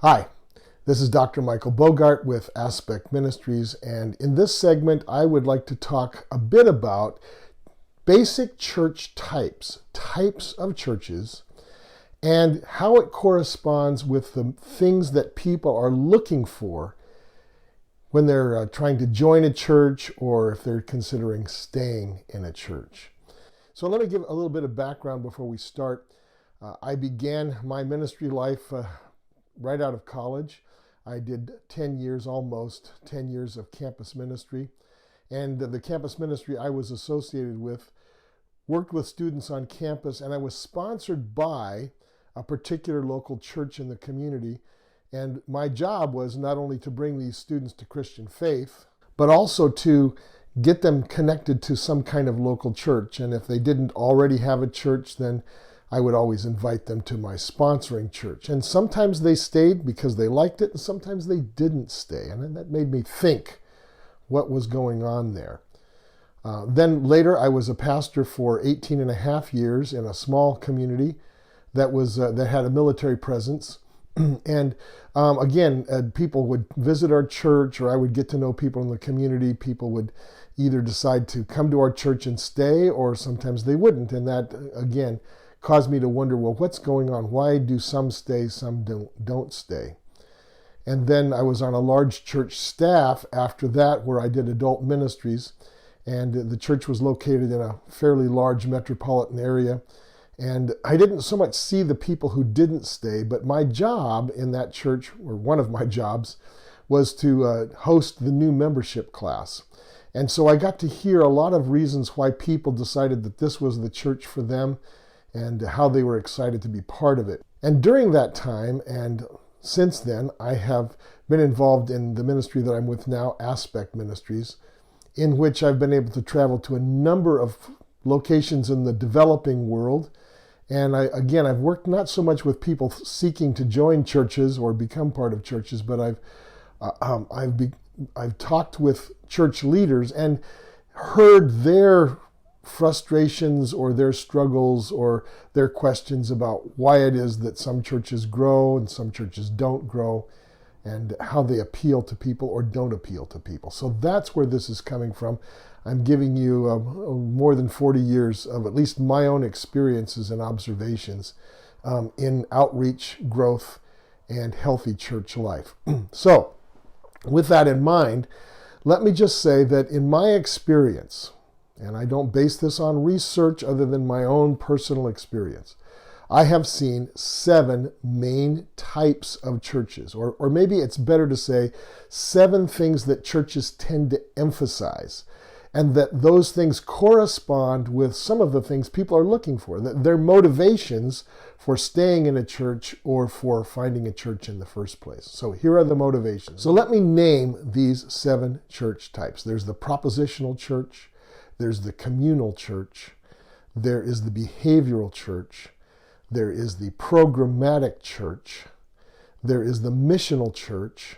Hi, this is Dr. Michael Bogart with Aspect Ministries, and in this segment I would like to talk a bit about basic church types of churches, and how it corresponds with the things that people are looking for when they're trying to join a church or if they're considering staying in a church. So let me give a little bit of background before we start. I began my ministry life right out of college. I did almost 10 years of campus ministry. And the campus ministry I was associated with worked with students on campus, and I was sponsored by a particular local church in the community. And my job was not only to bring these students to Christian faith, but also to get them connected to some kind of local church. And if they didn't already have a church, then I would always invite them to my sponsoring church. And sometimes they stayed because they liked it, and sometimes they didn't stay. And that made me think what was going on there. Then later, I was a pastor for 18 and a half years in a small community that had a military presence. And again, people would visit our church, or I would get to know people in the community. People would either decide to come to our church and stay, or sometimes they wouldn't. And that, again, caused me to wonder, well, what's going on? Why do some stay, some don't stay? And then I was on a large church staff after that, where I did adult ministries. And the church was located in a fairly large metropolitan area. And I didn't so much see the people who didn't stay, but my job in that church, or one of my jobs, was to host the new membership class. And so I got to hear a lot of reasons why people decided that this was the church for them and how they were excited to be part of it. And during that time, and since then, I have been involved in the ministry that I'm with now, Aspect Ministries, in which I've been able to travel to a number of locations in the developing world. And I've worked not so much with people seeking to join churches or become part of churches, but I've talked with church leaders and heard their frustrations or their struggles or their questions about why it is that some churches grow and some churches don't grow, and how they appeal to people or don't appeal to people. So that's where this is coming from. I'm giving you more than 40 years of at least my own experiences and observations in outreach, growth, and healthy church life. So, with that in mind, let me just say that in my experience, and I don't base this on research other than my own personal experience, I have seen 7 main types of churches, or maybe it's better to say 7 things that churches tend to emphasize, and that those things correspond with some of the things people are looking for, their motivations for staying in a church or for finding a church in the first place. So here are the motivations. So let me name these 7 church types. There's the Propositional Church, there's the Communal Church, there is the Behavioral Church, there is the Programmatic Church, there is the Missional Church,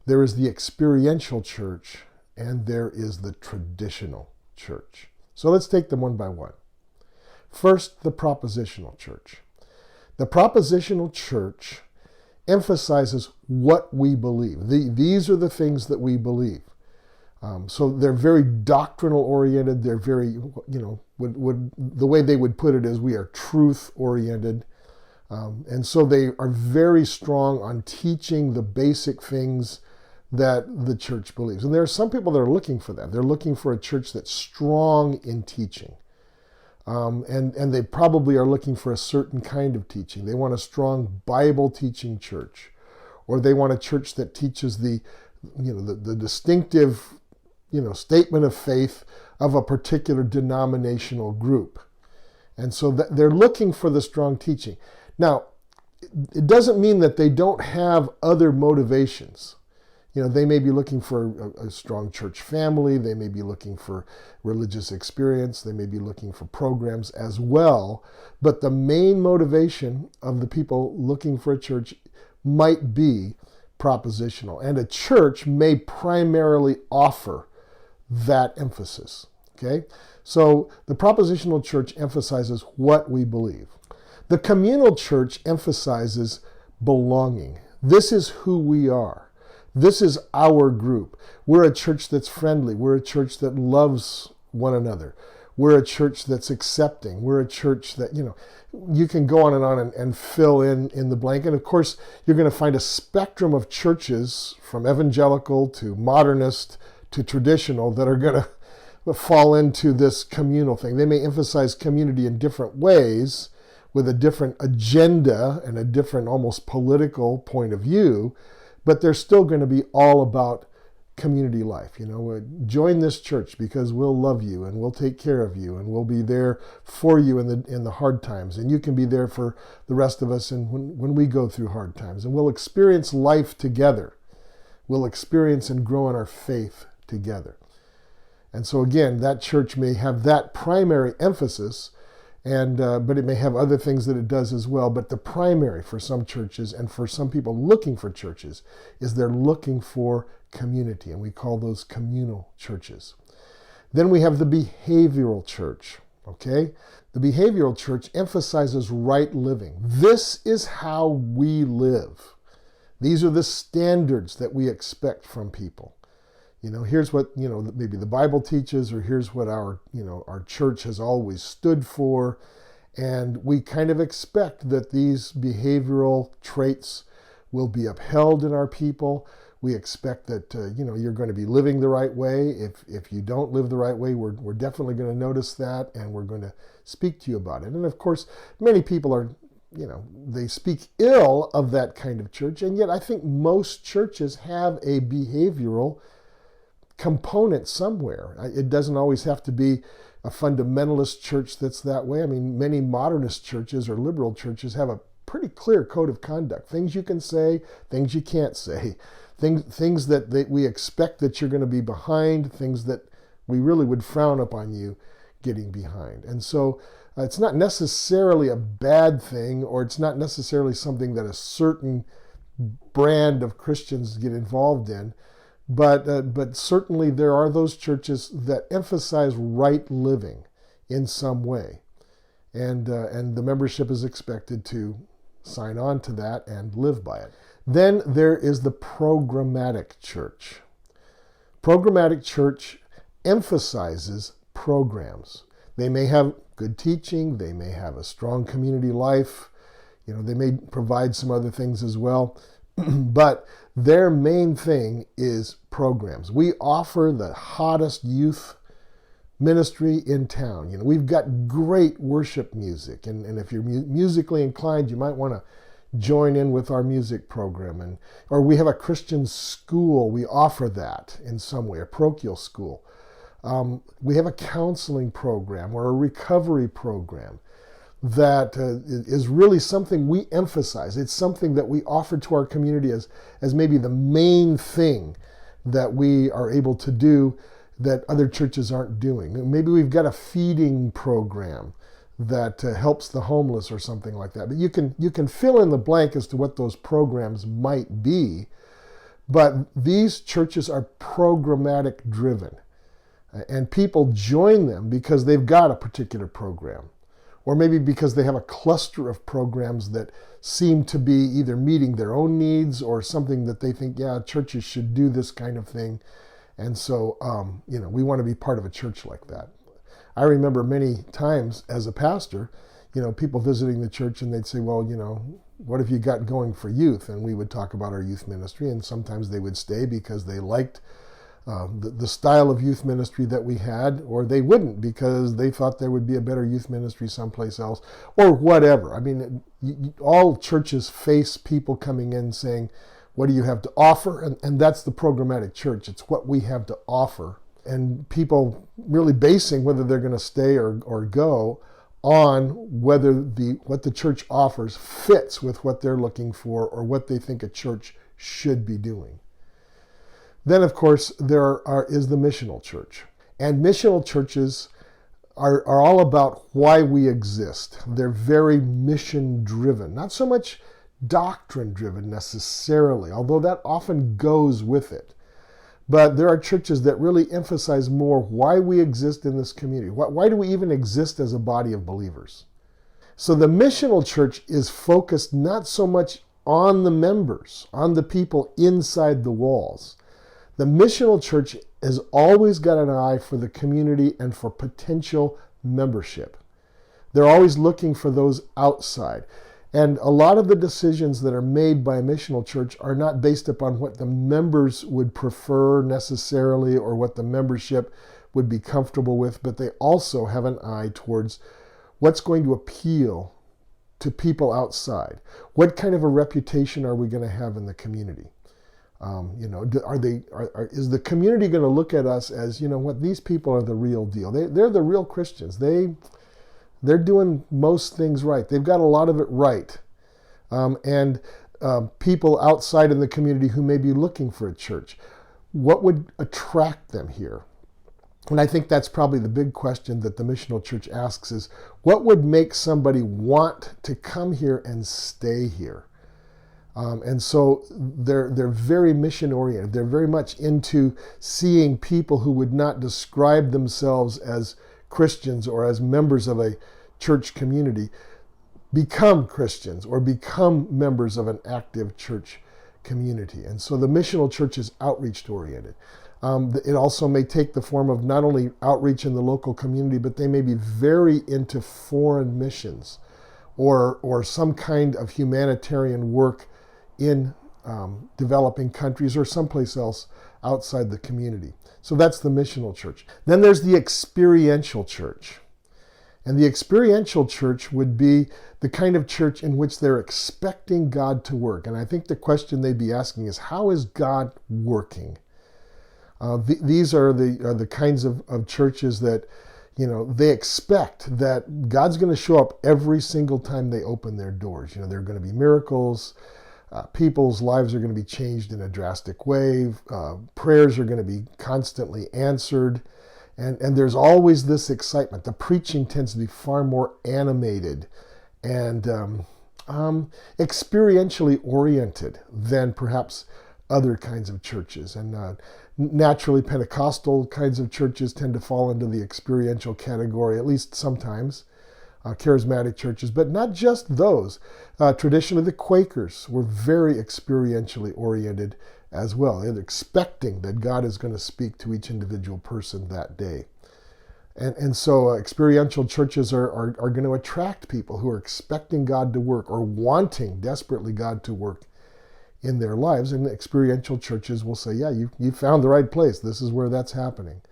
there is the Experiential Church, and there is the Traditional Church. So let's take them one by one. First, the Propositional Church. The Propositional Church emphasizes what we believe. These are the things that we believe. So they're very doctrinal oriented. They're very, the way they would put it is we are truth oriented. And so they are very strong on teaching the basic things that the church believes. And there are some people that are looking for that. They're looking for a church that's strong in teaching. And they probably are looking for a certain kind of teaching. They want a strong Bible teaching church, or they want a church that teaches the distinctive statement of faith of a particular denominational group. And so they're looking for the strong teaching. Now, it doesn't mean that they don't have other motivations. They may be looking for a strong church family. They may be looking for religious experience. They may be looking for programs as well. But the main motivation of the people looking for a church might be propositional. And a church may primarily offer that emphasis. Okay? So the Propositional Church emphasizes what we believe. The Communal Church emphasizes belonging. This is who we are. This is our group. We're a church that's friendly. We're a church that loves one another. We're a church that's accepting. We're a church that, you can go on and fill in the blank. And of course, you're going to find a spectrum of churches from evangelical to modernist to traditional that are going to fall into this communal thing. They may emphasize community in different ways with a different agenda and a different almost political point of view, but they're still going to be all about community life. Join this church because we'll love you and we'll take care of you and we'll be there for you in the hard times, and you can be there for the rest of us and when we go through hard times, and we'll experience life together. We'll experience and grow in our faith together. And so again, that church may have that primary emphasis, but it may have other things that it does as well. But the primary for some churches and for some people looking for churches is they're looking for community, and we call those communal churches. Then we have the behavioral church, okay? The behavioral church emphasizes right living. This is how we live. These are the standards that we expect from people. Here's what, maybe the Bible teaches, or here's what our church has always stood for. And we kind of expect that these behavioral traits will be upheld in our people. We expect that, you're going to be living the right way. If you don't live the right way, we're definitely going to notice that, and we're going to speak to you about it. And of course, many people are, they speak ill of that kind of church. And yet I think most churches have a behavioral component somewhere. It doesn't always have to be a fundamentalist church that's that way. I mean, many modernist churches or liberal churches have a pretty clear code of conduct. Things you can say, things you can't say, things that we expect that you're going to be behind, things that we really would frown upon you getting behind. And so it's not necessarily a bad thing, or it's not necessarily something that a certain brand of Christians get involved in. But certainly there are those churches that emphasize right living in some way, and the membership is expected to sign on to that and live by it. Then there is the Programmatic Church. Programmatic Church emphasizes programs. They may have good teaching, they may have a strong community life, they may provide some other things as well, but their main thing is programs. We offer the hottest youth ministry in town. We've got great worship music, and if you're musically inclined, you might want to join in with our music program. Or we have a Christian school. We offer that in some way, a parochial school. We have a counseling program or a recovery program that is really something we emphasize. It's something that we offer to our community as maybe the main thing that we are able to do that other churches aren't doing. Maybe we've got a feeding program that helps the homeless or something like that. But you can fill in the blank as to what those programs might be. But these churches are programmatic driven. And people join them because they've got a particular program. Or maybe because they have a cluster of programs that seem to be either meeting their own needs or something that they think, churches should do this kind of thing. And so, we want to be part of a church like that. I remember many times as a pastor, people visiting the church, and they'd say, well, what have you got going for youth? And we would talk about our youth ministry, and sometimes they would stay because they liked the style of youth ministry that we had, or they wouldn't because they thought there would be a better youth ministry someplace else, or whatever. I mean, all churches face people coming in saying, what do you have to offer? And that's the programmatic church. It's what we have to offer. And people really basing whether they're going to stay or go on whether what the church offers fits with what they're looking for or what they think a church should be doing. Then, of course, there is the missional church. And missional churches are all about why we exist. They're very mission-driven, not so much doctrine-driven necessarily, although that often goes with it. But there are churches that really emphasize more why we exist in this community. Why do we even exist as a body of believers? So the missional church is focused not so much on the members, on the people inside the walls. The missional church has always got an eye for the community and for potential membership. They're always looking for those outside. And a lot of the decisions that are made by a missional church are not based upon what the members would prefer necessarily or what the membership would be comfortable with, but they also have an eye towards what's going to appeal to people outside. What kind of a reputation are we going to have in the community? Is the community going to look at us as, these people are the real deal. They're the real Christians. They're doing most things right. They've got a lot of it right. And people outside in the community who may be looking for a church, what would attract them here? And I think that's probably the big question that the missional church asks is, what would make somebody want to come here and stay here? And so they're very mission oriented. They're very much into seeing people who would not describe themselves as Christians or as members of a church community become Christians or become members of an active church community. And so the missional church is outreach oriented. It also may take the form of not only outreach in the local community, but they may be very into foreign missions or some kind of humanitarian work in developing countries or someplace else outside the community. So that's the missional church. Then there's the experiential church. And the experiential church would be the kind of church in which they're expecting God to work. And I think the question they'd be asking is, how is God working? These are the kinds of churches that, they expect that God's going to show up every single time they open their doors. There are going to be miracles. People's lives are going to be changed in a drastic way. Prayers are going to be constantly answered. And there's always this excitement. The preaching tends to be far more animated and experientially oriented than perhaps other kinds of churches. And naturally, Pentecostal kinds of churches tend to fall into the experiential category, at least sometimes. Charismatic churches, but not just those. Traditionally, the Quakers were very experientially oriented as well. They're expecting that God is going to speak to each individual person that day. And so experiential churches are going to attract people who are expecting God to work or wanting desperately God to work in their lives. And experiential churches will say, yeah, you found the right place. This is where that's happening.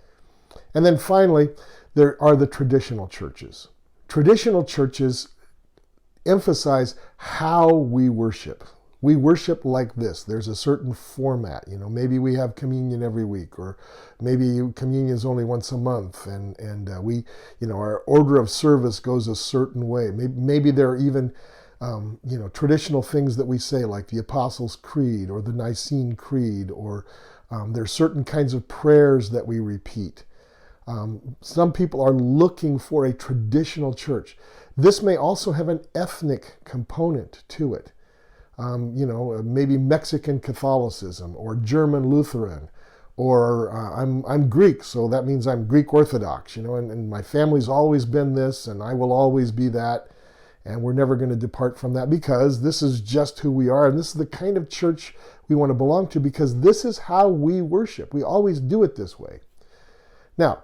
And then finally, there are the traditional churches. Traditional churches emphasize how we worship. We worship like this. There's a certain format. Maybe we have communion every week, or maybe communion is only once a month, and we, our order of service goes a certain way. Maybe there are even, traditional things that we say, like the Apostles' Creed or the Nicene Creed, or there's certain kinds of prayers that we repeat. Some people are looking for a traditional church. This may also have an ethnic component to it. Maybe Mexican Catholicism or German Lutheran, or I'm Greek, so that means I'm Greek Orthodox, and my family's always been this, and I will always be that, and we're never going to depart from that because this is just who we are, and this is the kind of church we want to belong to because this is how we worship. We always do it this way. Now,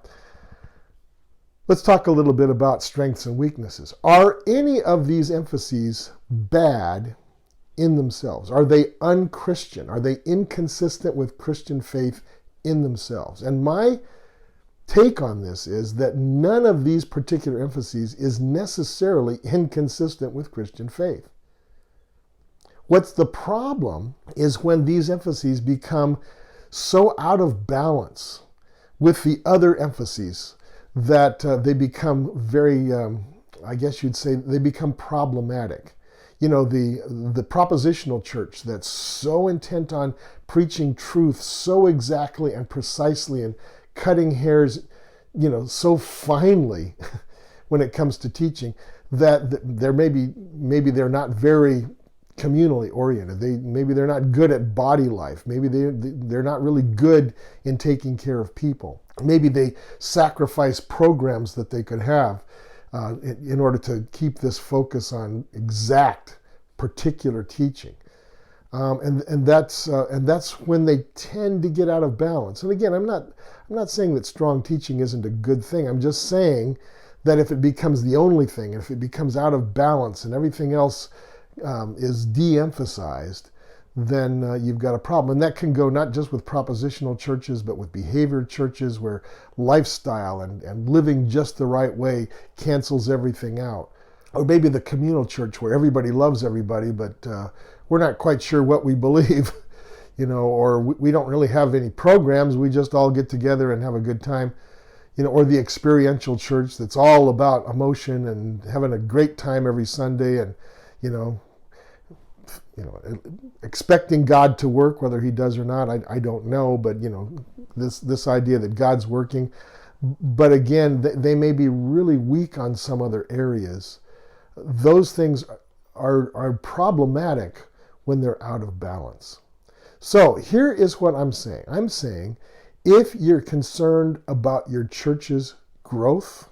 let's talk a little bit about strengths and weaknesses. Are any of these emphases bad in themselves? Are they unchristian? Are they inconsistent with Christian faith in themselves? And my take on this is that none of these particular emphases is necessarily inconsistent with Christian faith. What's the problem is when these emphases become so out of balance with the other emphases that they become very, I guess you'd say, they become problematic. The Propositional Church that's so intent on preaching truth so exactly and precisely and cutting hairs, so finely when it comes to teaching that there maybe they're not very communally oriented. Maybe they're not good at body life. Maybe they're not really good in taking care of people. Maybe they sacrifice programs that they could have in order to keep this focus on exact, particular teaching. And that's when they tend to get out of balance. And again, I'm not saying that strong teaching isn't a good thing. I'm just saying that if it becomes the only thing, if it becomes out of balance and everything else is de-emphasized, then you've got a problem. And that can go not just with propositional churches, but with behavior churches where lifestyle and living just the right way cancels everything out. Or maybe the communal church where everybody loves everybody, but we're not quite sure what we believe, or we don't really have any programs. We just all get together and have a good time, or the experiential church that's all about emotion and having a great time every Sunday and, expecting God to work, whether he does or not, I don't know, but, this idea that God's working. But again, they may be really weak on some other areas. Those things are problematic when they're out of balance. So here is what I'm saying. I'm saying if you're concerned about your church's growth,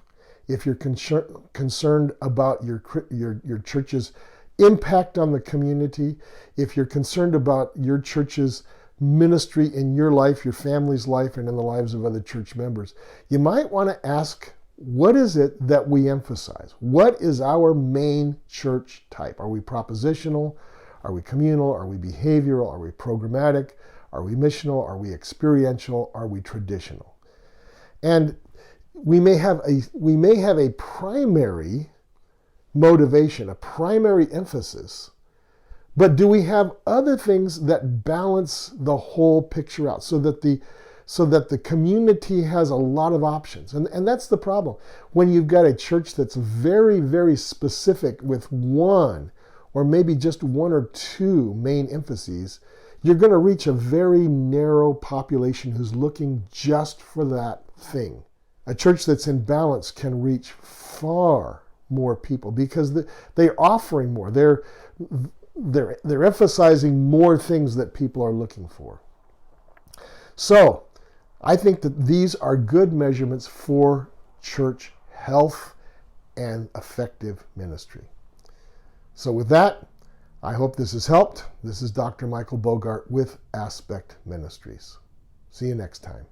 if you're concerned about your church's impact on the community, if you're concerned about your church's ministry in your life, your family's life, and in the lives of other church members, you might want to ask, what is it that we emphasize? What is our main church type? Are we propositional? Are we communal? Are we behavioral? Are we programmatic? Are we missional? Are we experiential? Are we traditional? And we may have a primary motivation, a primary emphasis, but do we have other things that balance the whole picture out so that the community has a lot of options? And that's the problem. When you've got a church that's very, very specific with one or maybe just one or two main emphases, you're going to reach a very narrow population who's looking just for that thing. A church that's in balance can reach far more people because they're offering more. They're emphasizing more things that people are looking for. So I think that these are good measurements for church health and effective ministry. So with that, I hope this has helped. This is Dr. Michael Bogart with Aspect Ministries. See you next time.